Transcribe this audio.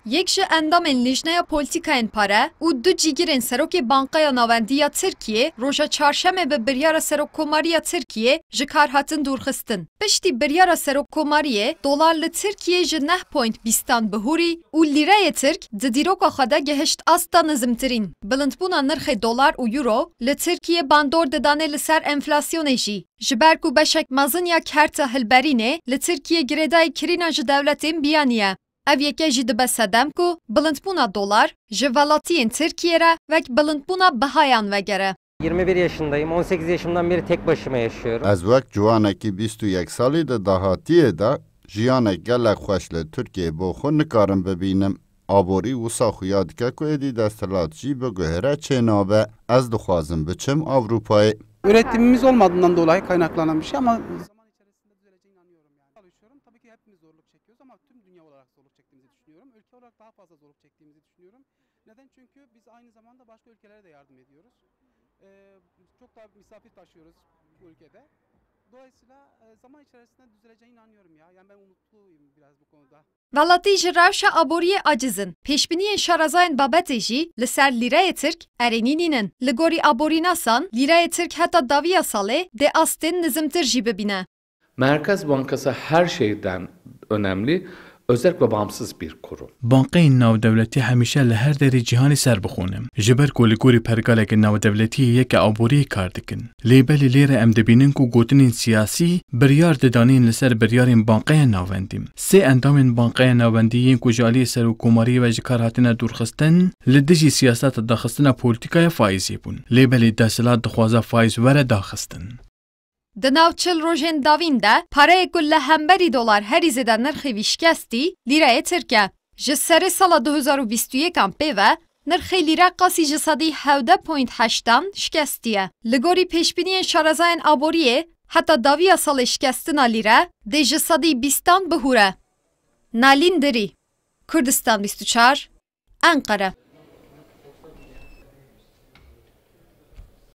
یک ji endamên Lîjneya Polîtikayên Pare û du cîgirên Serokê Bankaya Navendiya Tirkiye roja çarşemê bi biryara Serokkomariya Tirkiye ji kar hatin dûrxistin. Piştî biryara Serokkomariyê dolar li Tirkiye ji 9.20 bihûrî û lîreyê Tirk di dîroka xwe de gihişt asta nizmtirîn. Bilindbûna nirxê dolar û euro li Tirkiye bandor didane li ser enflasyonê jî. Ji ber ku beşek mezin ya kerta hilberînê li Tirkiye girêdayê kirîna ji dewletên biyaniye. Ev yeke jî dibe sedem ku bilindbûna dolar ji welatiyên Tirkiye re wek bilindbûna bihayan vegere. 21 yaşındayım. 18 yaşımdan beri tek başıma yaşıyorum. Ez wek ciwanekî 21 salî de dahatiyê de jiyanek gelek xweş li Tirkiye bo xwe nikarim bibînim. Aborî wisa xuya dike ku êdî desthilat jî biguhere çênabe. Ez dixwazim biçim Avrupayê. Üretimimiz olmadığından dolayı kaynaklanan bir şey ama zaman içerisinde düzeleceğine inanıyorum yani. Çalışıyorum. Tabii ki hepimiz zorluk çekiyoruz ama tüm dünya olarak zorluk çektiğimizi düşünüyorum. Ülke olarak daha fazla zorluk çektiğimizi düşünüyorum. Neden? Çünkü biz aynı zamanda başka ülkelere de yardım ediyoruz. Çok daha misafir taşıyoruz bu ülkede. Dolayısıyla zaman içerisinde düzeleceğine inanıyorum ya. Yani ben umutluyum biraz bu konuda. Welatî ji rewşa aboriyê acizin. Pêşbîniyên şarazayên babetê jî li ser lîreyê Tirk erênî nînin. Li gorî aborînasan, lîreyê Tirk heta daviya salê dê astên nizmtir jî bibîne. Merkez Bankası her şeyden önemli, özerk ve bağımsız bir kurum. Bankayên navdewletî hemişe li her derê cîhanê ser bixûnin. Ji ber ku li gorî pergalekên navdewletî yeke aboriyê kar dikin. Lêbelê lêre em dibînin ku gotinên siyasî biryar didanîn li ser biryarên bankaya navendî. Sê endamên bankaya navendî yên ku ji aliyê serokkomariyê ve ji kar hatine dûrxistin, li dijî siyaseta daxistina polîtikaya faîzê bûn. Lêbelê desthilat dixwaze faîz were daxistin. Di nav çil rojên davîn de pareyê ku li hemberî dolar herî zêde nirxê wî şikestî, lîreyê Tirk e. Ji serê sala 2021-an pêve, nirxê lîre qasî ji sedî 17.8 şikestiye. Li gorî pêşbîniyên şarazayên aboriyê, heta daviya salê şikestina lîre dê ji sedî 20 bihûre. Nalîn Dirî, Kurdistan 24, Ankara.